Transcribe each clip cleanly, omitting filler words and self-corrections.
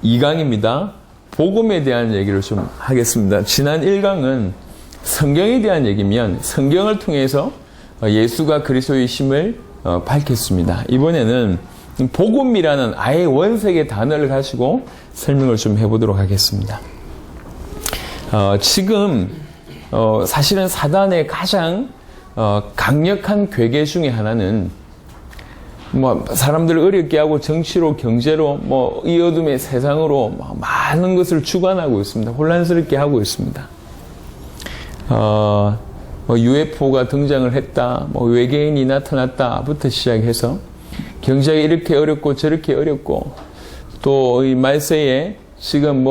2강입니다. 복음에 대한 얘기를 좀 하겠습니다. 지난 1강은 성경에 대한 얘기면 성경을 통해서 예수가 그리스도이심을 밝혔습니다. 이번에는 복음이라는 아예 원색의 단어를 가지고 설명을 좀 해보도록 하겠습니다. 지금 사실은 사단의 가장 강력한 괴계 중에 하나는 사람들을 어렵게 하고 정치로 경제로 이 어둠의 세상으로 많은 것을 주관하고 있습니다. 혼란스럽게 하고 있습니다. UFO가 등장을 했다, 외계인이 나타났다부터 시작해서 경제가 이렇게 어렵고 저렇게 어렵고 또 이 말세에 지금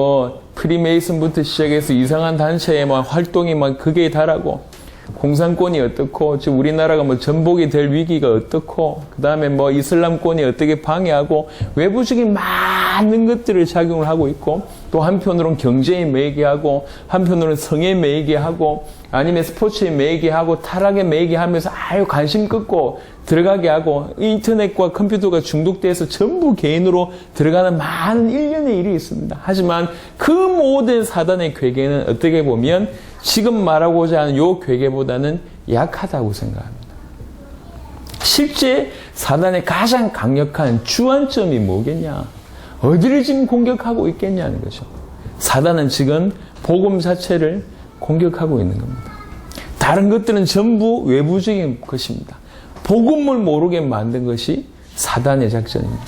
프리메이슨부터 시작해서 이상한 단체의 활동이 극에 달하고 공산권이 어떻고 지금 우리나라가 전복이 될 위기가 어떻고 그 다음에 이슬람권이 어떻게 방해하고 외부적인 많은 것들을 작용을 하고 있고 또 한편으로는 경제에 매이게 하고 한편으로는 성에 매이게 하고 아니면 스포츠에 매이게 하고 타락에 매이게 하면서 아유 관심 끊고 들어가게 하고 인터넷과 컴퓨터가 중독돼서 전부 개인으로 들어가는 많은 일련의 일이 있습니다. 하지만 그 모든 사단의 괴계는 어떻게 보면 지금 말하고자 하는 요 괴계보다는 약하다고 생각합니다. 실제 사단의 가장 강력한 주안점이 뭐겠냐? 어디를 지금 공격하고 있겠냐는 거죠. 사단은 지금 복음 자체를 공격하고 있는 겁니다. 다른 것들은 전부 외부적인 것입니다. 복음을 모르게 만든 것이 사단의 작전입니다.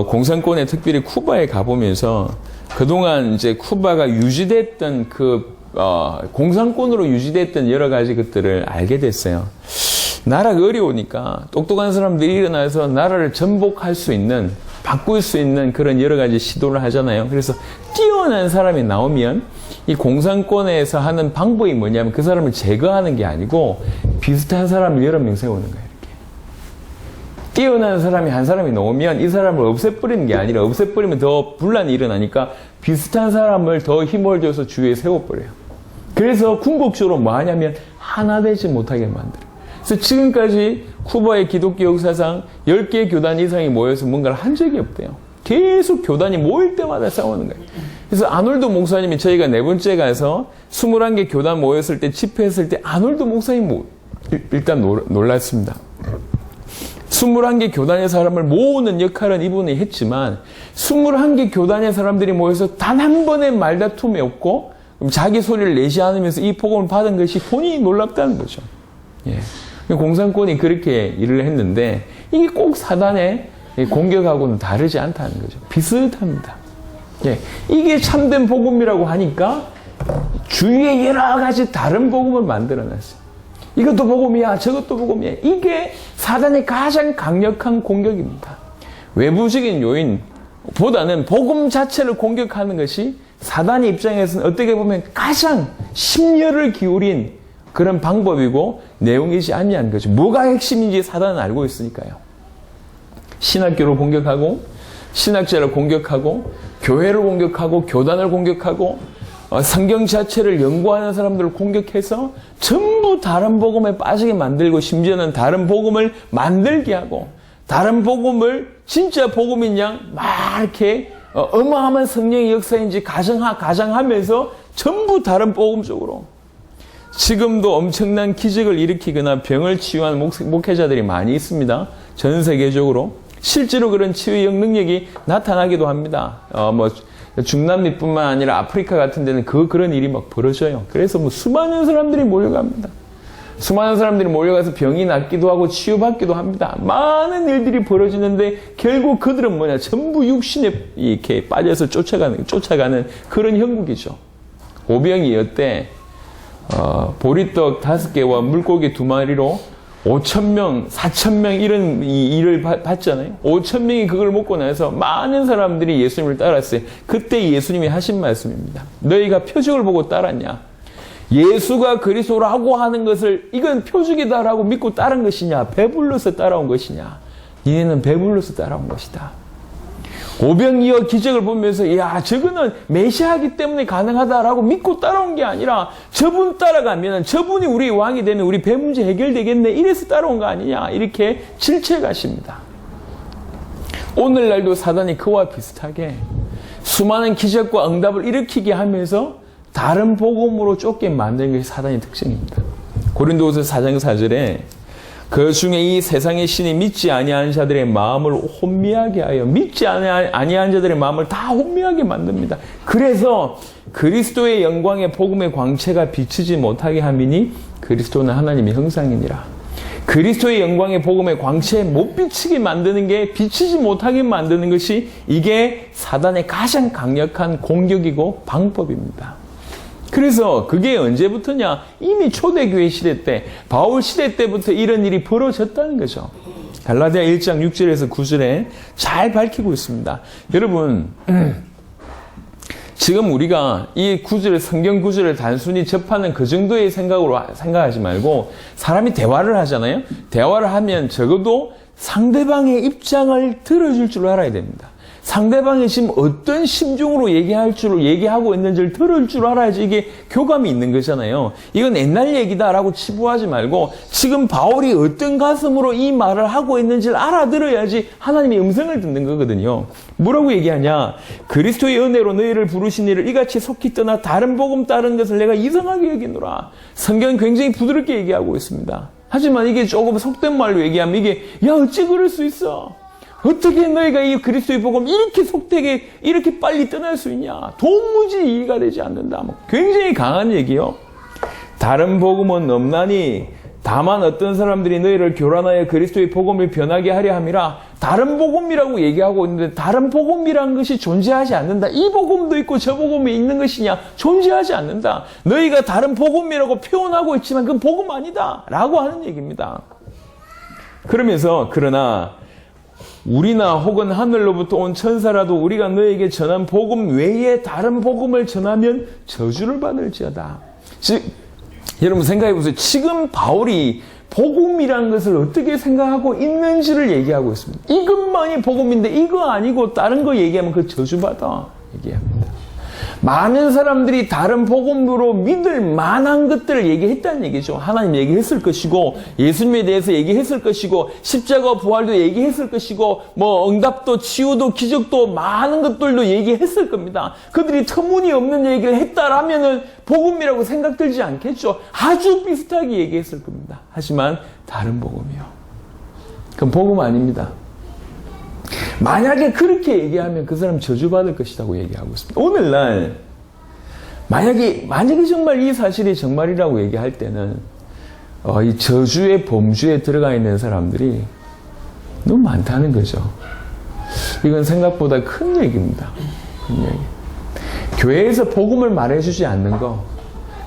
공산권에 특별히 쿠바에 가보면서 그동안 이제 쿠바가 유지됐던 공산권으로 유지됐던 여러 가지 것들을 알게 됐어요. 나라가 어려우니까 똑똑한 사람들이 일어나서 나라를 전복할 수 있는, 바꿀 수 있는 그런 여러 가지 시도를 하잖아요. 그래서 뛰어난 사람이 나오면 이 공산권에서 하는 방법이 뭐냐면 그 사람을 제거하는 게 아니고 비슷한 사람을 여러 명 세우는 거예요. 이렇게. 뛰어난 사람이 한 사람이 나오면 이 사람을 없애버리는 게 아니라 없애버리면 더 분란이 일어나니까 비슷한 사람을 더 힘을 줘서 주위에 세워버려요. 그래서 궁극적으로 뭐 하냐면 하나 되지 못하게 만들어요. 그래서 지금까지 쿠바의 기독교 역사상 10개 교단 이상이 모여서 뭔가를 한 적이 없대요. 계속 교단이 모일 때마다 싸우는 거예요. 그래서 아놀드 목사님이 저희가 4번째 가서 21개 교단 모였을 때 집회했을 때 아놀드 목사님 일단 놀랐습니다. 21개 교단의 사람을 모으는 역할은 이분이 했지만 21개 교단의 사람들이 모여서 단 한 번의 말다툼이 없고 자기 소리를 내지 않으면서 이 복음을 받은 것이 본인이 놀랍다는 거죠. 예. 공산권이 그렇게 일을 했는데 이게 꼭 사단의 공격하고는 다르지 않다는 거죠. 비슷합니다. 예. 이게 참된 복음이라고 하니까 주위에 여러 가지 다른 복음을 만들어놨어요. 이것도 복음이야, 저것도 복음이야. 이게 사단의 가장 강력한 공격입니다. 외부적인 요인보다는 복음 자체를 공격하는 것이 사단의 입장에서는 어떻게 보면 가장 심려를 기울인 그런 방법이고 내용이지 않냐는 거죠. 뭐가 핵심인지 사단은 알고 있으니까요. 신학교를 공격하고 신학자를 공격하고 교회를 공격하고 교단을 공격하고 성경 자체를 연구하는 사람들을 공격해서 전부 다른 복음에 빠지게 만들고 심지어는 다른 복음을 만들게 하고 다른 복음을 진짜 복음인 양 막 이렇게 어마어마한 성령의 역사인지 가정하면서 전부 다른 복음 쪽으로 지금도 엄청난 기적을 일으키거나 병을 치유하는 목회자들이 많이 있습니다. 전 세계적으로 실제로 그런 치유의 능력이 나타나기도 합니다. 중남미뿐만 아니라 아프리카 같은 데는 그런 일이 막 벌어져요. 그래서 수많은 사람들이 몰려갑니다. 수많은 사람들이 몰려가서 병이 낫기도 하고 치유받기도 합니다. 많은 일들이 벌어지는데 결국 그들은 뭐냐? 전부 육신에 이렇게 빠져서 쫓아가는 그런 형국이죠. 오병이어때 보리떡 5개와 물고기 2마리로 5,000명, 4,000명 이런 일을 봤잖아요. 5,000명이 그걸 먹고 나서 많은 사람들이 예수님을 따랐어요. 그때 예수님이 하신 말씀입니다. 너희가 표적을 보고 따랐냐? 예수가 그리스도라고 하는 것을 이건 표적이다라고 믿고 따른 것이냐? 배불러서 따라온 것이냐? 니네는 배불러서 따라온 것이다. 오병이어 기적을 보면서 야 저거는 메시아이기 때문에 가능하다라고 믿고 따라온 게 아니라 저분 따라가면 저분이 우리 왕이 되면 우리 배 문제 해결되겠네 이래서 따라온 거 아니냐 이렇게 질책하십니다. 오늘날도 사단이 그와 비슷하게 수많은 기적과 응답을 일으키게 하면서 다른 복음으로 쫓게 만드는 것이 사단의 특징입니다. 고린도후서 4장 4절에 그 중에 이 세상의 신이 믿지 아니하는 자들의 마음을 혼미하게 하여 믿지 아니하는 자들의 마음을 다 혼미하게 만듭니다. 그래서 그리스도의 영광의 복음의 광채가 비치지 못하게 함이니 그리스도는 하나님의 형상이니라. 그리스도의 영광의 복음의 광채에 못 비치게 만드는 게 비치지 못하게 만드는 것이 이게 사단의 가장 강력한 공격이고 방법입니다. 그래서 그게 언제부터냐? 이미 초대교회 시대 때, 바울 시대 때부터 이런 일이 벌어졌다는 거죠. 갈라디아 1장 6절에서 9절에 잘 밝히고 있습니다. 여러분, 지금 우리가 이 구절, 성경 구절을 단순히 접하는 그 정도의 생각으로 생각하지 말고 사람이 대화를 하잖아요. 대화를 하면 적어도 상대방의 입장을 들어줄 줄 알아야 됩니다. 상대방이 지금 어떤 심중으로 얘기하고 있는지를 들을 줄 알아야지 이게 교감이 있는 거잖아요. 이건 옛날 얘기다라고 치부하지 말고 지금 바울이 어떤 가슴으로 이 말을 하고 있는지를 알아들어야지 하나님의 음성을 듣는 거거든요. 뭐라고 얘기하냐? 그리스도의 은혜로 너희를 부르신 이를 이같이 속히 떠나 다른 복음 따른 것을 내가 이상하게 여기노라. 성경은 굉장히 부드럽게 얘기하고 있습니다. 하지만 이게 조금 속된 말로 얘기하면 이게 야 어찌 그럴 수 있어? 어떻게 너희가 이 그리스도의 복음 이렇게 속되게 이렇게 빨리 떠날 수 있냐? 도무지 이해가 되지 않는다. 굉장히 강한 얘기요. 다른 복음은 없나니 다만 어떤 사람들이 너희를 교란하여 그리스도의 복음을 변하게 하려 함이라. 다른 복음이라고 얘기하고 있는데 다른 복음이라는 것이 존재하지 않는다. 이 복음도 있고 저 복음이 있는 것이냐? 존재하지 않는다. 너희가 다른 복음이라고 표현하고 있지만 그건 복음 아니다 라고 하는 얘기입니다. 그러면서 그러나 우리나 혹은 하늘로부터 온 천사라도 우리가 너에게 전한 복음 외에 다른 복음을 전하면 저주를 받을지어다. 즉, 여러분 생각해 보세요. 지금 바울이 복음이라는 것을 어떻게 생각하고 있는지를 얘기하고 있습니다. 이것만이 복음인데 이거 아니고 다른 거 얘기하면 그 저주받아 얘기합니다. 많은 사람들이 다른 복음으로 믿을 만한 것들을 얘기했다는 얘기죠. 하나님 얘기했을 것이고 예수님에 대해서 얘기했을 것이고 십자가 부활도 얘기했을 것이고 뭐 응답도 치유도 기적도 많은 것들도 얘기했을 겁니다. 그들이 터무니없는 얘기를 했다라면은 복음이라고 생각 들지 않겠죠. 아주 비슷하게 얘기했을 겁니다. 하지만 다른 복음이요. 그건 복음 아닙니다. 만약에 그렇게 얘기하면 그 사람 저주받을 것이라고 얘기하고 있습니다. 오늘날 만약에 정말 이 사실이 정말이라고 얘기할 때는 이 저주의 범주에 들어가 있는 사람들이 너무 많다는 거죠. 이건 생각보다 큰 얘기입니다. 큰 얘기. 교회에서 복음을 말해주지 않는 거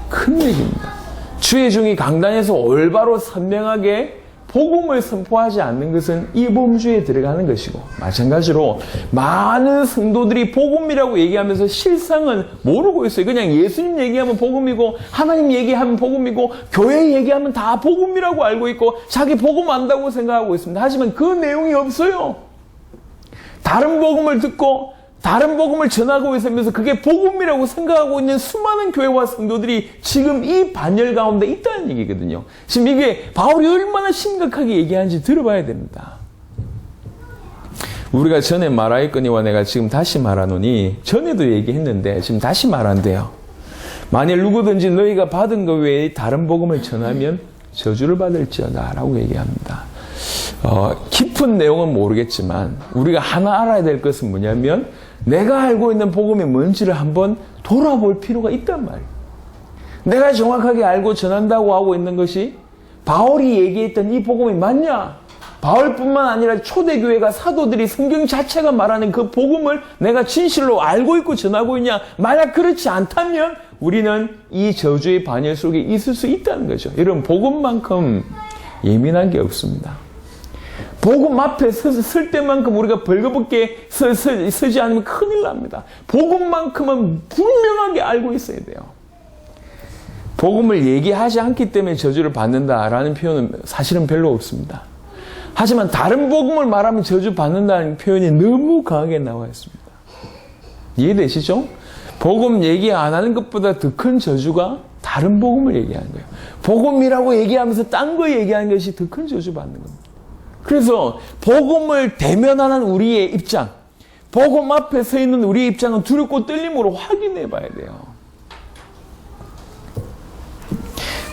큰 얘기입니다. 주의 종이 강단에서 올바로 선명하게 복음을 선포하지 않는 것은 이 범주에 들어가는 것이고 마찬가지로 많은 성도들이 복음이라고 얘기하면서 실상은 모르고 있어요. 그냥 예수님 얘기하면 복음이고 하나님 얘기하면 복음이고 교회 얘기하면 다 복음이라고 알고 있고 자기 복음 안다고 생각하고 있습니다. 하지만 그 내용이 없어요. 다른 복음을 듣고 다른 복음을 전하고 있으면서 그게 복음이라고 생각하고 있는 수많은 교회와 성도들이 지금 이 반열 가운데 있다는 얘기거든요. 지금 이게 바울이 얼마나 심각하게 얘기하는지 들어봐야 됩니다. 우리가 전에 말하였거니와 내가 지금 다시 말하노니 전에도 얘기했는데 지금 다시 말한대요. 만일 누구든지 너희가 받은 것 외에 다른 복음을 전하면 저주를 받을지어다 라고 얘기합니다. 깊은 내용은 모르겠지만 우리가 하나 알아야 될 것은 뭐냐면 내가 알고 있는 복음이 뭔지를 한번 돌아볼 필요가 있단 말이에요. 내가 정확하게 알고 전한다고 하고 있는 것이 바울이 얘기했던 이 복음이 맞냐? 바울뿐만 아니라 초대교회가 사도들이 성경 자체가 말하는 그 복음을 내가 진실로 알고 있고 전하고 있냐? 만약 그렇지 않다면 우리는 이 저주의 반열 속에 있을 수 있다는 거죠. 여러분 복음만큼 예민한 게 없습니다. 복음 앞에 설 때만큼 우리가 벌거벗게 서지 않으면 큰일 납니다. 복음만큼은 분명하게 알고 있어야 돼요. 복음을 얘기하지 않기 때문에 저주를 받는다라는 표현은 사실은 별로 없습니다. 하지만 다른 복음을 말하면 저주 받는다는 표현이 너무 강하게 나와 있습니다. 이해되시죠? 복음 얘기 안 하는 것보다 더 큰 저주가 다른 복음을 얘기하는 거예요. 복음이라고 얘기하면서 딴 거 얘기하는 것이 더 큰 저주 받는 겁니다. 그래서 복음을 대면하는 우리의 입장, 복음 앞에 서 있는 우리의 입장은 두렵고 떨림으로 확인해 봐야 돼요.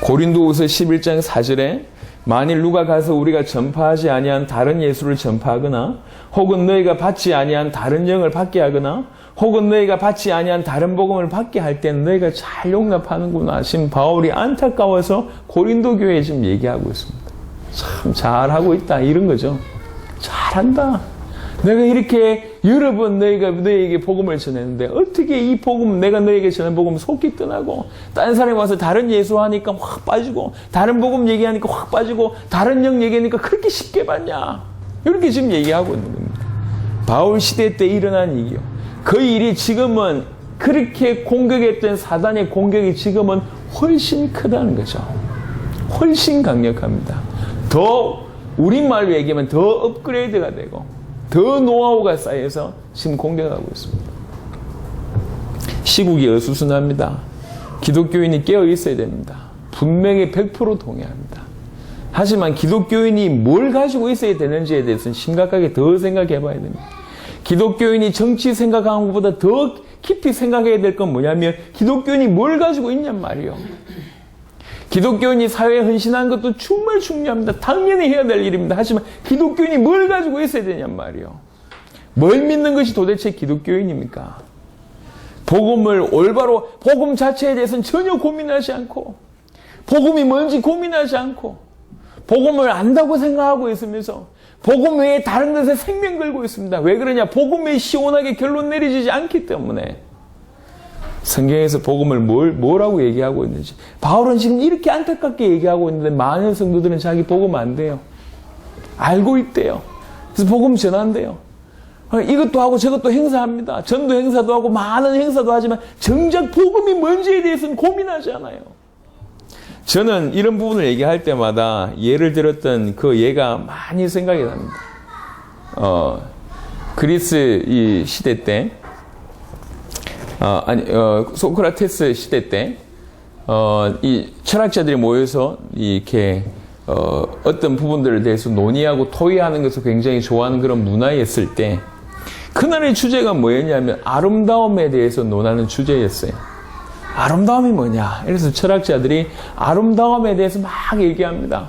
고린도후서 11장 4절에 만일 누가 가서 우리가 전파하지 아니한 다른 예수를 전파하거나 혹은 너희가 받지 아니한 다른 영을 받게 하거나 혹은 너희가 받지 아니한 다른 복음을 받게 할 땐 너희가 잘 용납하는구나. 지금 바울이 안타까워서 고린도 교회에 지금 얘기하고 있습니다. 참 잘하고 있다 이런 거죠. 잘한다. 내가 이렇게 여러 번 너에게 복음을 전했는데 어떻게 이 복음, 내가 너에게 전한 복음 속기 떠나고 다른 사람이 와서 다른 예수 하니까 확 빠지고 다른 복음 얘기하니까 확 빠지고 다른 영 얘기하니까 그렇게 쉽게 받냐. 이렇게 지금 얘기하고 있는 겁니다. 바울 시대 때 일어난 일이요. 그 일이 지금은 그렇게 공격했던 사단의 공격이 지금은 훨씬 크다는 거죠. 훨씬 강력합니다. 더 우리말로 얘기하면 더 업그레이드가 되고 더 노하우가 쌓여서 지금 공격하고 있습니다. 시국이 어수선합니다. 기독교인이 깨어 있어야 됩니다. 분명히 100% 동의합니다. 하지만 기독교인이 뭘 가지고 있어야 되는지에 대해서는 심각하게 더 생각해 봐야 됩니다. 기독교인이 정치 생각하는 것보다 더 깊이 생각해야 될 건 뭐냐면 기독교인이 뭘 가지고 있냔 말이에요. 기독교인이 사회에 헌신하는 것도 정말 중요합니다. 당연히 해야 될 일입니다. 하지만 기독교인이 뭘 가지고 있어야 되냔 말이에요. 뭘 믿는 것이 도대체 기독교인입니까? 복음을 올바로 복음 자체에 대해서는 전혀 고민하지 않고 복음이 뭔지 고민하지 않고 복음을 안다고 생각하고 있으면서 복음 외에 다른 것에 생명 걸고 있습니다. 왜 그러냐? 복음에 시원하게 결론 내리지 않기 때문에. 성경에서 복음을 뭐라고 얘기하고 있는지. 바울은 지금 이렇게 안타깝게 얘기하고 있는데 많은 성도들은 자기 복음 안 돼요. 알고 있대요. 그래서 복음 전한대요. 이것도 하고 저것도 행사합니다. 전도 행사도 하고 많은 행사도 하지만 정작 복음이 뭔지에 대해서는 고민하지 않아요. 저는 이런 부분을 얘기할 때마다 예를 들었던 그 예가 많이 생각이 납니다. 그리스 이 시대 때 소크라테스 시대 때, 이 철학자들이 모여서 이렇게, 어떤 부분들에 대해서 논의하고 토의하는 것을 굉장히 좋아하는 그런 문화였을 때, 그날의 주제가 뭐였냐면 아름다움에 대해서 논하는 주제였어요. 아름다움이 뭐냐? 그래서 철학자들이 아름다움에 대해서 막 얘기합니다.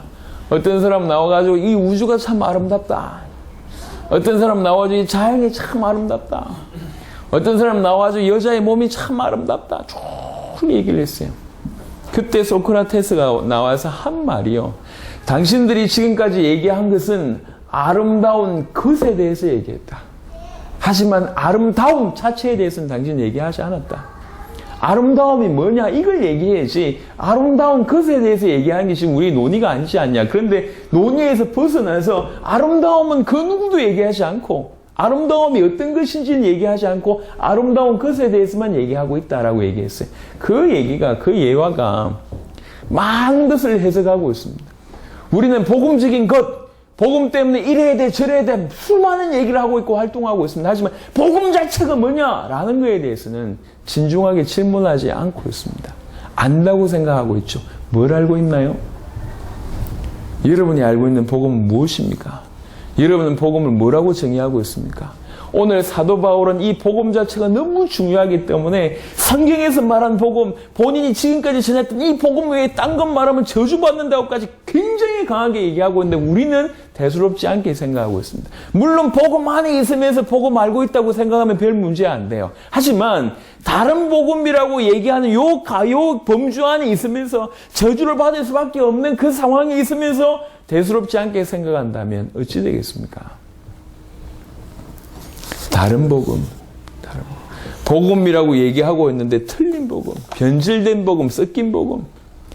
어떤 사람 나와가지고 이 우주가 참 아름답다. 어떤 사람 나와가지고 이 자연이 참 아름답다. 어떤 사람 나와서 여자의 몸이 참 아름답다. 쭉 얘기를 했어요. 그때 소크라테스가 나와서 한 말이요. 당신들이 지금까지 얘기한 것은 아름다운 것에 대해서 얘기했다. 하지만 아름다움 자체에 대해서는 당신 얘기하지 않았다. 아름다움이 뭐냐? 이걸 얘기해야지. 아름다운 것에 대해서 얘기하는 게 지금 우리 논의가 아니지 않냐. 그런데 논의에서 벗어나서 아름다움은 그 누구도 얘기하지 않고 아름다움이 어떤 것인지는 얘기하지 않고 아름다운 것에 대해서만 얘기하고 있다라고 얘기했어요. 그 얘기가, 그 예화가 많은 것을 해석하고 있습니다. 우리는 복음적인 것, 복음 때문에 이래야 돼, 저래야 돼, 수많은 얘기를 하고 있고 활동하고 있습니다. 하지만 복음 자체가 뭐냐라는 거에 대해서는 진중하게 질문하지 않고 있습니다. 안다고 생각하고 있죠. 뭘 알고 있나요? 여러분이 알고 있는 복음은 무엇입니까? 여러분은 복음을 뭐라고 정의하고 있습니까? 오늘 사도 바울은 이 복음 자체가 너무 중요하기 때문에 성경에서 말한 복음, 본인이 지금까지 전했던 이 복음 외에 딴 것 말하면 저주받는다고까지 굉장히 강하게 얘기하고 있는데 우리는 대수롭지 않게 생각하고 있습니다. 물론 복음 안에 있으면서 복음 알고 있다고 생각하면 별 문제 안 돼요. 하지만 다른 복음이라고 얘기하는 요 범주 안에 있으면서 저주를 받을 수밖에 없는 그 상황에 있으면서 대수롭지 않게 생각한다면 어찌 되겠습니까? 다른 복음. 복음이라고 얘기하고 있는데 틀린 복음, 변질된 복음, 섞인 복음,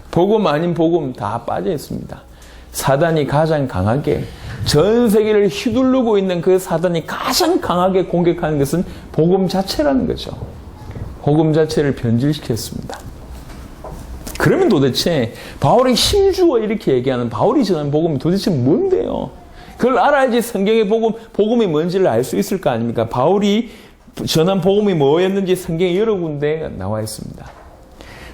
복음 아닌 복음 다 빠져 있습니다. 사단이 가장 강하게 전 세계를 휘두르고 있는 그 사단이 가장 강하게 공격하는 것은 복음 자체라는 거죠. 복음 자체를 변질시켰습니다. 그러면 도대체 바울이 힘주어 이렇게 얘기하는 바울이 전하는 복음이 도대체 뭔데요? 그걸 알아야지 성경의 복음이 뭔지를 알 수 있을 거 아닙니까? 바울이 전한 복음이 뭐였는지 성경에 여러 군데 나와 있습니다.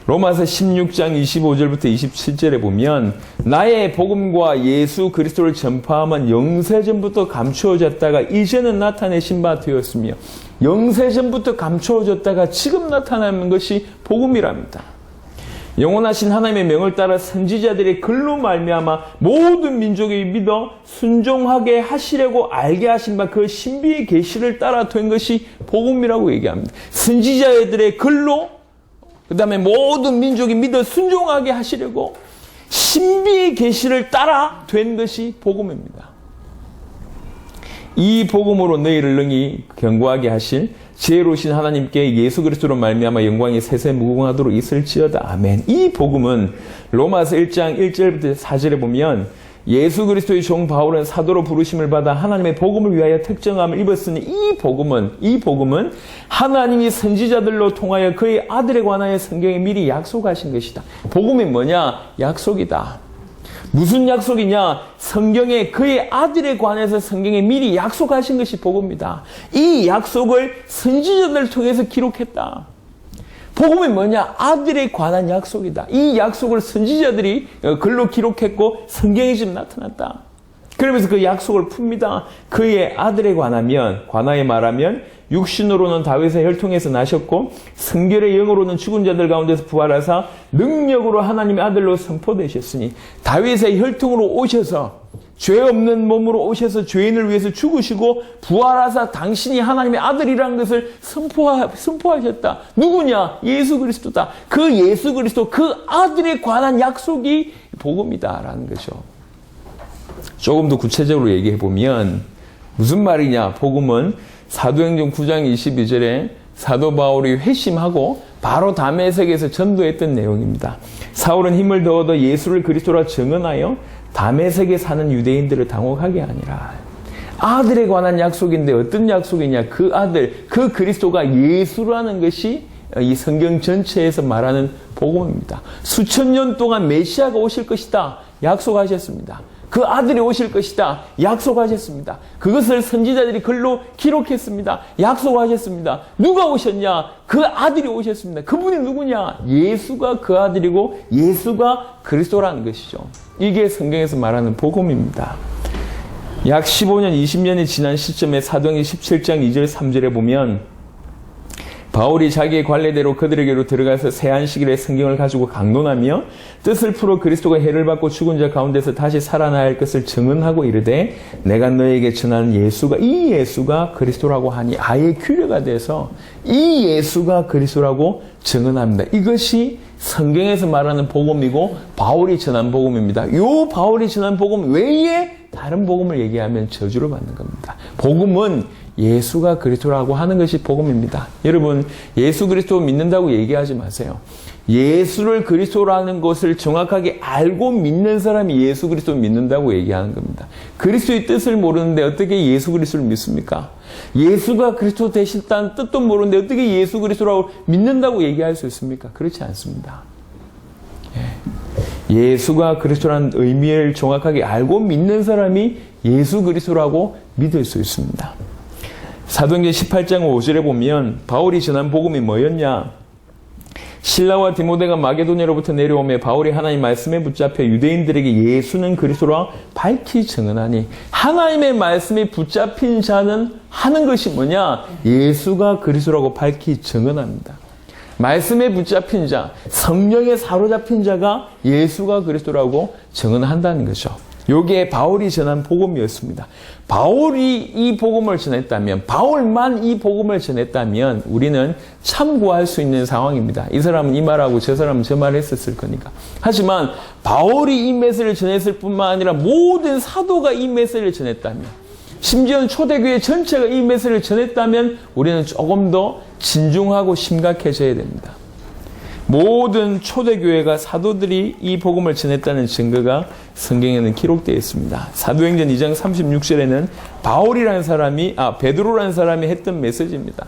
로마서 16장 25절부터 27절에 보면 나의 복음과 예수 그리스도를 전파함은 영세전부터 감추어졌다가 이제는 나타내신 바 되었으며 영세전부터 감추어졌다가 지금 나타나는 것이 복음이랍니다. 영원하신 하나님의 명을 따라 선지자들의 글로 말미암아 모든 민족이 믿어 순종하게 하시려고 알게 하신 바 그 신비의 계시를 따라 된 것이 복음이라고 얘기합니다. 선지자들의 글로 그 다음에 모든 민족이 믿어 순종하게 하시려고 신비의 계시를 따라 된 것이 복음입니다. 이 복음으로 너희를 능히 견고하게 하실 지혜로우신 하나님께 예수 그리스도로 말미암아 영광이 세세 무궁하도록 있을지어다. 아멘. 이 복음은 로마서 1장 1절부터 4절에 보면 예수 그리스도의 종 바울은 사도로 부르심을 받아 하나님의 복음을 위하여 특정함을 입었으니 이 복음은 하나님이 선지자들로 통하여 그의 아들에 관하여 성경에 미리 약속하신 것이다. 복음이 뭐냐? 약속이다. 무슨 약속이냐? 성경에 그의 아들에 관해서 성경에 미리 약속하신 것이 복음이다. 이 약속을 선지자들을 통해서 기록했다. 복음이 뭐냐? 아들에 관한 약속이다. 이 약속을 선지자들이 글로 기록했고 성경에 지금 나타났다. 그러면서 그 약속을 풉니다. 그의 아들에 관하여 말하면 육신으로는 다윗의 혈통에서 나셨고 성결의 영으로는 죽은 자들 가운데서 부활하사 능력으로 하나님의 아들로 선포되셨으니 다윗의 혈통으로 오셔서 죄 없는 몸으로 오셔서 죄인을 위해서 죽으시고 부활하사 당신이 하나님의 아들이라는 것을 선포하셨다. 누구냐? 예수 그리스도다. 그 예수 그리스도 그 아들에 관한 약속이 복음이다라는 거죠. 조금 더 구체적으로 얘기해 보면 무슨 말이냐? 복음은 사도행전 9장 22절에 사도 바울이 회심하고 바로 다메섹에서 전도했던 내용입니다. 사울은 힘을 더 얻어 예수를 그리스도라 증언하여 다메섹에 사는 유대인들을 당혹하게 하니라. 아들에 관한 약속인데 어떤 약속이냐? 그 아들, 그 그리스도가 예수라는 것이 이 성경 전체에서 말하는 복음입니다. 수천 년 동안 메시아가 오실 것이다. 약속하셨습니다. 그 아들이 오실 것이다. 약속하셨습니다. 그것을 선지자들이 글로 기록했습니다. 약속하셨습니다. 누가 오셨냐? 그 아들이 오셨습니다. 그분이 누구냐? 예수가 그 아들이고 예수가 그리스도라는 것이죠. 이게 성경에서 말하는 복음입니다. 약 15년, 20년이 지난 시점에 사도행전 17장 2절 3절에 보면 바울이 자기의 관례대로 그들에게로 들어가서 새 안식일에 성경을 가지고 강론하며 뜻을 풀어 그리스도가 해를 받고 죽은 자 가운데서 다시 살아나야 할 것을 증언하고 이르되 내가 너에게 전하는 예수가 이 예수가 그리스도라고 하니 아예 규례가 돼서 이 예수가 그리스도라고 증언합니다. 이것이 성경에서 말하는 복음이고 바울이 전한 복음입니다. 요 바울이 전한 복음 외에 다른 복음을 얘기하면 저주를 받는 겁니다. 복음은 예수가 그리스도라고 하는 것이 복음입니다. 여러분, 예수 그리스도 믿는다고 얘기하지 마세요. 예수를 그리스도라는 것을 정확하게 알고 믿는 사람이 예수 그리스도 믿는다고 얘기하는 겁니다. 그리스도의 뜻을 모르는데 어떻게 예수 그리스도를 믿습니까? 예수가 그리스도 되셨다는 뜻도 모르는데 어떻게 예수 그리스도라고 믿는다고 얘기할 수 있습니까? 그렇지 않습니다. 예수가 그리스도라는 의미를 정확하게 알고 믿는 사람이 예수 그리스도라고 믿을 수 있습니다. 사도행전 18장 5절에 보면 바울이 전한 복음이 뭐였냐? 실라와 디모데가 마게도냐로부터 내려오며 바울이 하나님 말씀에 붙잡혀 유대인들에게 예수는 그리스도라 밝히 증언하니 하나님의 말씀에 붙잡힌 자는 하는 것이 뭐냐? 예수가 그리스도라고 밝히 증언합니다. 말씀에 붙잡힌 자, 성령에 사로잡힌 자가 예수가 그리스도라고 증언한다는 거죠. 요게 바울이 전한 복음이었습니다. 바울이 이 복음을 전했다면, 바울만 이 복음을 전했다면 우리는 참고할 수 있는 상황입니다. 이 사람은 이 말하고 저 사람은 저 말을 했었을 거니까. 하지만 바울이 이 메시지를 전했을 뿐만 아니라 모든 사도가 이 메시지를 전했다면, 심지어는 초대교회 전체가 이 메시지를 전했다면 우리는 조금 더 진중하고 심각해져야 됩니다. 모든 초대교회가 사도들이 이 복음을 전했다는 증거가 성경에는 기록되어 있습니다. 사도행전 2장 36절에는 베드로라는 사람이 했던 메시지입니다.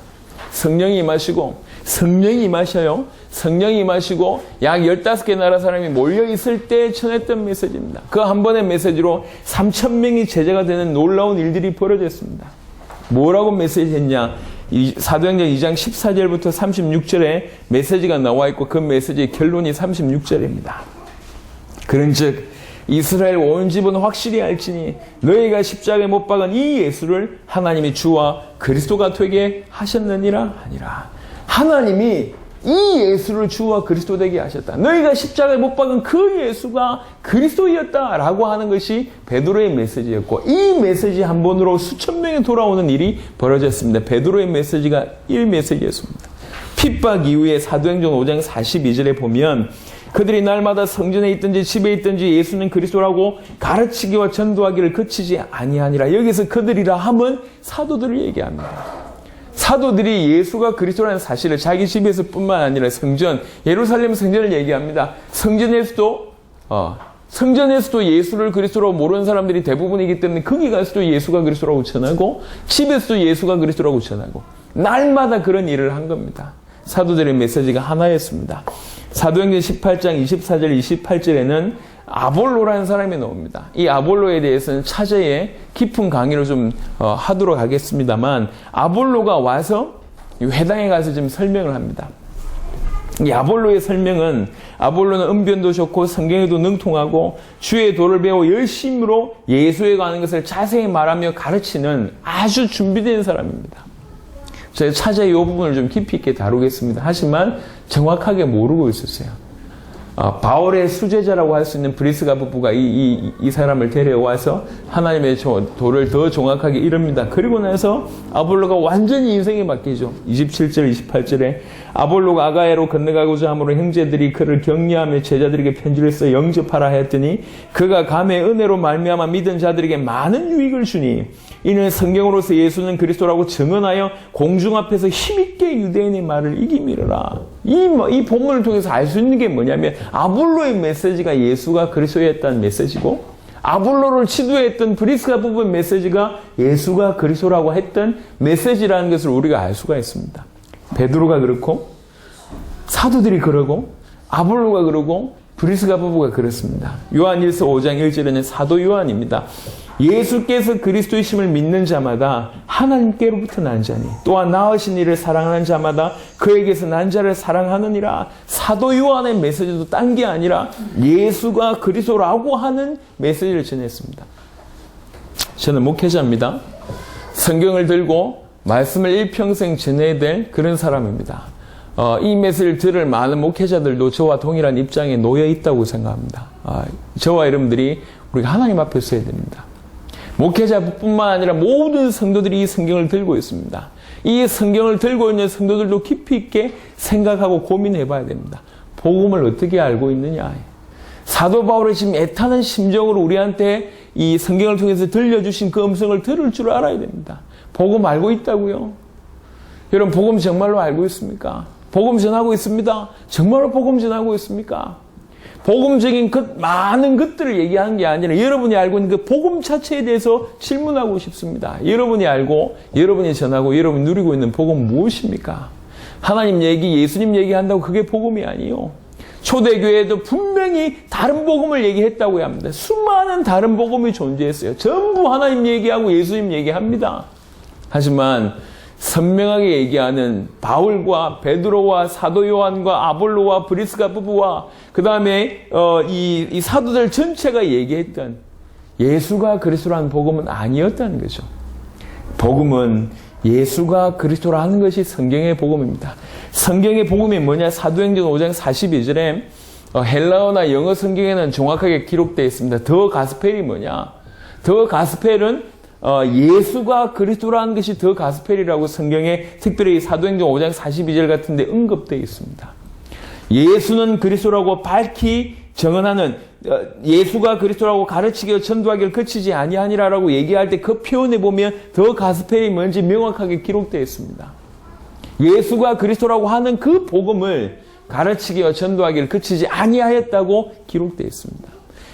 성령이 임하시고, 성령이 임하셔요. 성령이 임하시고 약 15개 나라 사람이 몰려있을 때 전했던 메시지입니다. 그 한 번의 메시지로 3,000명이 제자가 되는 놀라운 일들이 벌어졌습니다. 뭐라고 메시지 했냐? 사도행전 2장 14절부터 36절에 메시지가 나와 있고 그 메시지의 결론이 36절입니다. 그런즉 이스라엘 온 집은 확실히 알지니 너희가 십자가에 못 박은 이 예수를 하나님이 주와 그리스도가 되게 하셨느니라 하니라. 하나님이 이 예수를 주와 그리스도 되게 하셨다. 너희가 십자가에 못 박은 그 예수가 그리스도였다라고 하는 것이 베드로의 메시지였고, 이 메시지 한 번으로 수천 명이 돌아오는 일이 벌어졌습니다. 베드로의 메시지가 1메시지였습니다. 핍박 이후에 사도행전 5장 42절에 보면 그들이 날마다 성전에 있든지 집에 있든지 예수는 그리스도라고 가르치기와 전도하기를 그치지 아니하니라. 여기서 그들이라 함은 사도들을 얘기합니다. 사도들이 예수가 그리스도라는 사실을 자기 집에서 뿐만 아니라 성전, 예루살렘 성전을 얘기합니다. 성전에서도 예수를 그리스도라고 모르는 사람들이 대부분이기 때문에 거기 가서도 예수가 그리스도라고 전하고 집에서도 예수가 그리스도라고 전하고 날마다 그런 일을 한 겁니다. 사도들의 메시지가 하나였습니다. 사도행전 18장 24절 28절에는 아볼로라는 사람이 나옵니다. 이 아볼로에 대해서는 차제에 깊은 강의를 좀 하도록 하겠습니다만, 아볼로가 와서 회당에 가서 좀 설명을 합니다. 이 아볼로의 설명은, 아볼로는 은변도 좋고 성경에도 능통하고 주의 도를 배워 열심으로 예수에 관한 것을 자세히 말하며 가르치는 아주 준비된 사람입니다. 제가 차제의 이 부분을 좀 깊이 있게 다루겠습니다. 하지만 정확하게 모르고 있었어요. 바울의 수제자라고 할 수 있는 브리스가 부부가 이 사람을 데려와서 하나님의 도를 더 정확하게 이릅니다. 그리고 나서 아볼로가 완전히 인생이 바뀌죠. 27절, 28절에 아볼로가 아가야로 건너가고자 함으로 형제들이 그를 격려하며 제자들에게 편지를 써 영접하라 하였더니 그가 감의 은혜로 말미암아 믿은 자들에게 많은 유익을 주니 이는 성경으로서 예수는 그리스도라고 증언하여 공중 앞에서 힘있게 유대인의 말을 이기미르라. 이 본문을 통해서 알 수 있는 게 뭐냐면, 아볼로의 메시지가 예수가 그리스도였다는 메시지고, 아볼로를 지도했던 브리스가 부분 메시지가 예수가 그리스도라고 했던 메시지라는 것을 우리가 알 수가 있습니다. 베드로가 그렇고 사도들이 그러고 아볼로가 그러고 브리스가 부부가 그렇습니다. 요한일서 5장 1절에는 사도 요한입니다. 예수께서 그리스도이심을 믿는 자마다 하나님께로부터 난 자니 또한 나으신 이를 사랑하는 자마다 그에게서 난 자를 사랑하느니라. 사도 요한의 메시지도 딴 게 아니라 예수가 그리스도라고 하는 메시지를 전했습니다. 저는 목회자입니다. 성경을 들고 말씀을 일평생 전해야 될 그런 사람입니다. 이 메시지를 들을 많은 목회자들도 저와 동일한 입장에 놓여 있다고 생각합니다. 저와 여러분들이 우리가 하나님 앞에 서야 됩니다. 목회자뿐만 아니라 모든 성도들이 이 성경을 들고 있습니다. 이 성경을 들고 있는 성도들도 깊이 있게 생각하고 고민해 봐야 됩니다. 복음을 어떻게 알고 있느냐. 사도 바울의 지금 애타는 심정으로 우리한테 이 성경을 통해서 들려주신 그 음성을 들을 줄 알아야 됩니다. 복음 알고 있다고요? 여러분, 복음 정말로 알고 있습니까? 복음 전하고 있습니다. 정말로 복음 전하고 있습니까? 복음적인 많은 것들을 얘기하는 게 아니라 여러분이 알고 있는 그 복음 자체에 대해서 질문하고 싶습니다. 여러분이 알고, 여러분이 전하고, 여러분이 누리고 있는 복음은 무엇입니까? 하나님 얘기, 예수님 얘기한다고 그게 복음이 아니에요. 초대교회도 분명히 다른 복음을 얘기했다고 합니다. 수많은 다른 복음이 존재했어요. 전부 하나님 얘기하고 예수님 얘기합니다. 하지만 선명하게 얘기하는 바울과 베드로와 사도 요한과 아볼로와 브리스가 부부와 그 다음에 이 사도들 전체가 얘기했던 예수가 그리스도라는 복음은 아니었다는 거죠. 복음은 예수가 그리스도라는 것이 성경의 복음입니다. 성경의 복음이 뭐냐? 사도행전 5장 42절에 헬라어나 영어 성경에는 정확하게 기록되어 있습니다. 더 가스펠이 뭐냐? 더 가스펠은 예수가 그리스도라는 것이 더 가스펠이라고 성경에 특별히 사도행전 5장 42절 같은 데 언급되어 있습니다. 예수는 그리스도라고 밝히 정언하는, 예수가 그리스도라고 가르치기와 전도하기를 그치지 아니하니라라고 얘기할 때 그 표현에 보면 더 가스펠이 뭔지 명확하게 기록되어 있습니다. 예수가 그리스도라고 하는 그 복음을 가르치기와 전도하기를 그치지 아니하였다고 기록되어 있습니다.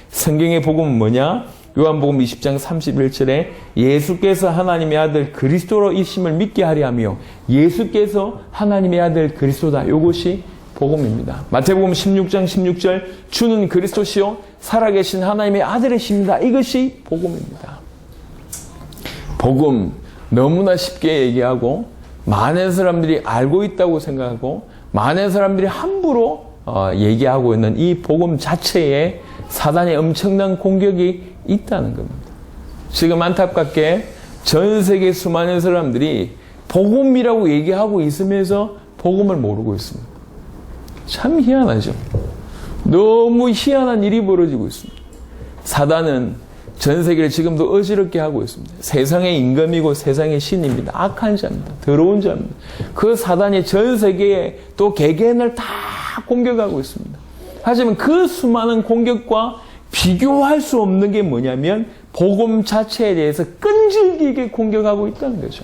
성경의 복음은 뭐냐? 요한복음 20장 31절에 예수께서 하나님의 아들 그리스도이심을 믿게 하려 하며 예수께서 하나님의 아들 그리스도다. 이것이 복음입니다. 마태복음 16장 16절 주는 그리스도시요 살아계신 하나님의 아들이십니다. 이것이 복음입니다. 복음 너무나 쉽게 얘기하고 많은 사람들이 알고 있다고 생각하고 많은 사람들이 함부로 얘기하고 있는 이 복음 자체에 사단의 엄청난 공격이 있다는 겁니다. 지금 안타깝게 전 세계 수많은 사람들이 복음이라고 얘기하고 있으면서 복음을 모르고 있습니다. 참 희한하죠. 너무 희한한 일이 벌어지고 있습니다. 사단은 전 세계를 지금도 어지럽게 하고 있습니다. 세상의 임금이고 세상의 신입니다. 악한 자입니다. 더러운 자입니다. 그 사단이 전 세계에 또 개개인을 다 공격하고 있습니다. 하지만 그 수많은 공격과 비교할 수 없는 게 뭐냐면 복음 자체에 대해서 끈질기게 공격하고 있다는 거죠.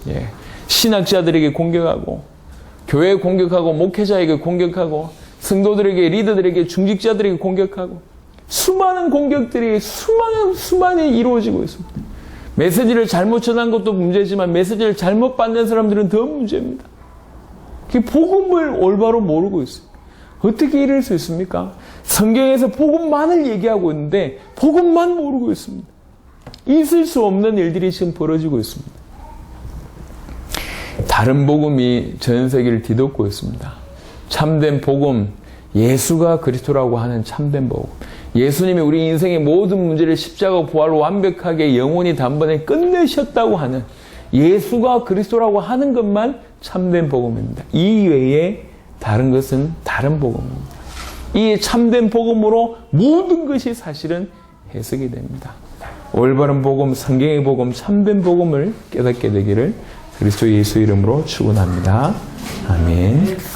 예. 신학자들에게 공격하고 교회 공격하고 목회자에게 공격하고 성도들에게 리더들에게 중직자들에게 공격하고 수많은 공격들이 수많이 이루어지고 있습니다. 메시지를 잘못 전한 것도 문제지만 메시지를 잘못 받는 사람들은 더 문제입니다. 복음을 올바로 모르고 있어요. 어떻게 이럴 수 있습니까? 성경에서 복음만을 얘기하고 있는데 복음만 모르고 있습니다. 있을 수 없는 일들이 지금 벌어지고 있습니다. 다른 복음이 전 세계를 뒤덮고 있습니다. 참된 복음, 예수가 그리스도라고 하는 참된 복음. 예수님이 우리 인생의 모든 문제를 십자가 부활로 완벽하게 영원히 단번에 끝내셨다고 하는 예수가 그리스도라고 하는 것만 참된 복음입니다. 이 외에 다른 것은 다른 복음입니다. 이 참된 복음으로 모든 것이 사실은 해석이 됩니다. 올바른 복음, 성경의 복음, 참된 복음을 깨닫게 되기를 그리스도 예수 이름으로 축원합니다. 아멘.